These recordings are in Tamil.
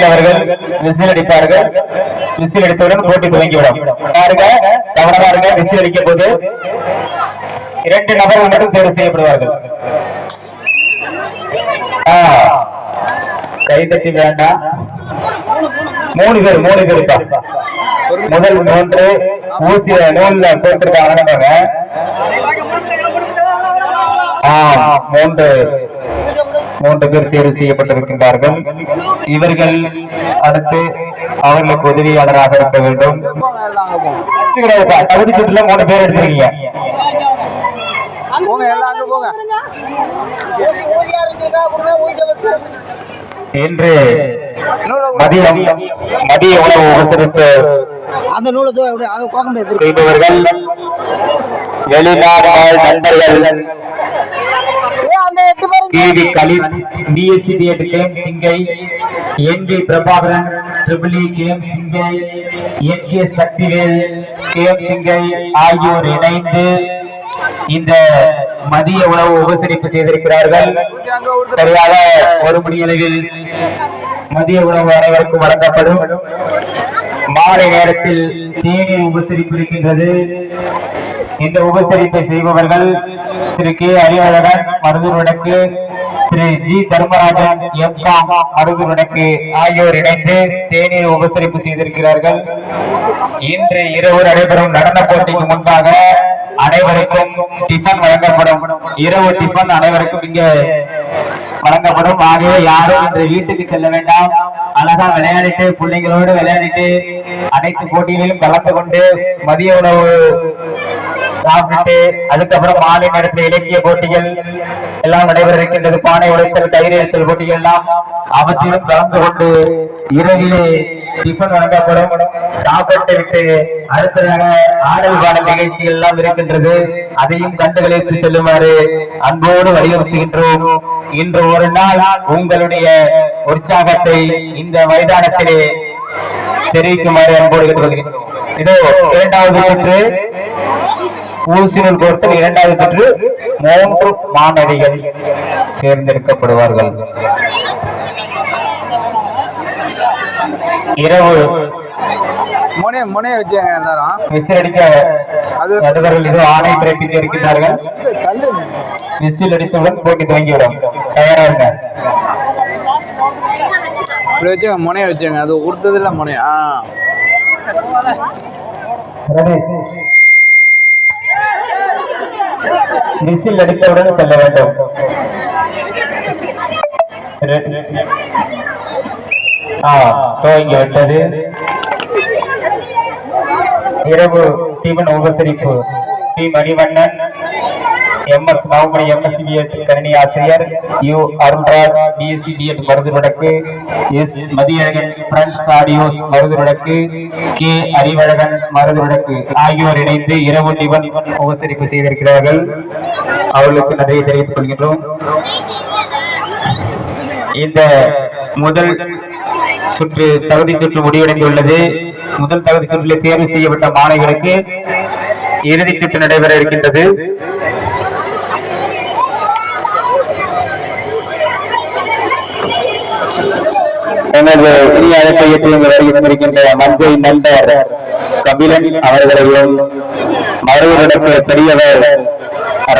அவர்கள் விசில் அடிப்பார்கள். விசில் அடித்தவுடன் போட்டி துவங்கிவிடும். பாருங்க, கவனமா இருங்க. விசில் அடிக்கும் போது 2 நபர்கள் மட்டும் தேர்வு செய்யப்படுவார்கள். கைதட்டி வேண்டாம். 3 பேர் முதல் 3 ஊசிய நூல்ல போட்டிருக்காங்க. 3 பேர் தேர்வு செய்யப்பட்டிருக்கின்றார்கள். இவர்கள் அடுத்து அவர்களுக்கு உதவியாளராக இருக்க வேண்டும். தகுதி சுற்றுல 3 பேர் எடுத்துருக்கீங்க. இன்று மதிய உணவு உபசரிப்பு செய்பவர்கள் வெளிநாடு நண்பர்கள் சிங்கை, NG பிரபாகரன், KM சிங்கை, NK சக்திவேல், KM சிங்கை ஆகியோர் இணைந்து இந்த மதிய உணவு உபசரிப்பு செய்திருக்கிறார்கள். சரியாக 1 மணி அளவில் மதிய உணவு அனைவருக்கும் வழங்கப்படும். மாலை நேரத்தில் தேநீர் உபசரிப்பு இருக்கின்றது. இந்த உபசரிப்பை செய்பவர்கள் திரு K அறிவழகன் மருதூர் வடக்கு, திரு G தர்மராஜன் MCom மருதூர் வடக்கு ஆகியோர் இணைந்து தேநீர் உபசரிப்பு செய்திருக்கிறார்கள். இன்று இரவு நடைபெறும் நடன போட்டிக்கு முன்பாக அனைவருக்கும் டிஃபன் வழங்கப்படும். இரவு டிஃபன் அனைவருக்கும் இங்க வழங்கப்படும். ஆகவே யாரும் இன்று வீட்டுக்கு செல்ல வேண்டாம். அழகா விளையாடிட்டு, பிள்ளைங்களோடு விளையாடிட்டு, அனைத்து போட்டிகளிலும் கலந்து கொண்டு மதிய உணவு சாப்பிட்டு அதுக்கப்புறம் மாலை நேரத்தில் இலக்கிய போட்டிகள் எல்லாம் நடைபெற இருக்கின்றது. பானை உடைத்தல், தயிர் எடுத்தல் போட்டிகள் எல்லாம் அவற்றிலும் கலந்து கொண்டு இரவிலே டிஃபன் வழங்கப்படும். சாப்பிட்டு விட்டு அடுத்ததாக ஆடல் பாடல் நிகழ்ச்சிகள் எல்லாம் இருக்கின்றது. அதையும் கண்டுகளித்து செல்லுமாறு அன்போடு வலியுறுத்துகின்றோம். இன்று ஒரு நாள் உங்களுடைய உற்சாகத்தை இந்த மைதானத்திலே தெரிவிக்குமாறு அன்போடு கேட்டுக்கொள்கிறோம். இதோ 2வது சுற்று ஊசினூல் கோர்த்து 2வது சுற்று 3 மாணவிகள் தேர்ந்தெடுக்கப்படுவார்கள். இரவு முனைய வச்சாங்க எல்லாரும் விசில் அடிக்க நடுவர்கள் இதோ ஆணை பிறப்பிக்க இருக்கின்றார்கள். விசில் அடித்தவுடன் போட்டி துவங்கிவிடும். தயாரா இருங்க. வச்சாங்க முனைய வச்சாங்க. அது கொடுத்தது இல்ல முனைய. விசில் அடித்தவுடன் செல்ல வேண்டும். துவங்கி விட்டது. இரவு டிஃபன் உபசரிப்பு டி மணிவண்ணன், MS நவமணி, MSc கணினி ஆசிரியர், U Arunraj, BSc DEd Maruthur வடக்கு, S Mathiyazhagan, France audios Maruthur வடக்கு, K அறிவழகன் மருதூர் வடக்கு ஆகியோர் இணைந்து இரவு டிஃபன் உபசரிப்பு செய்திருக்கிறார்கள். அவர்களுக்கு நன்றியை தெரிவித்துக் கொள்கின்றோம். இந்த முதல் சுற்று தகுதி சுற்று முடிவடைந்துள்ளது. முதல் தகுதி சுற்றில் தேர்வு செய்யப்பட்ட மாணவர்களுக்கு இறுதி சுற்று நடைபெற இருக்கின்றது. எனது இனிய அழைப்பை ஏற்றிருக்கின்ற மஞ்சை நண்பர் கபிலன் அவர்களையும், மருதூருக்கு பெரியவர்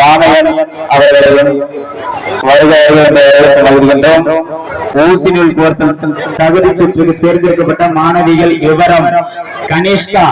ராமையன் அவர்களையும் வருகின்றோம். ஊசினூல் கோர்த்து தகுதி சுற்றுக்கு தேர்ந்தெடுக்கப்பட்ட மாணவிகள் விவரம்: கனிஷ்கா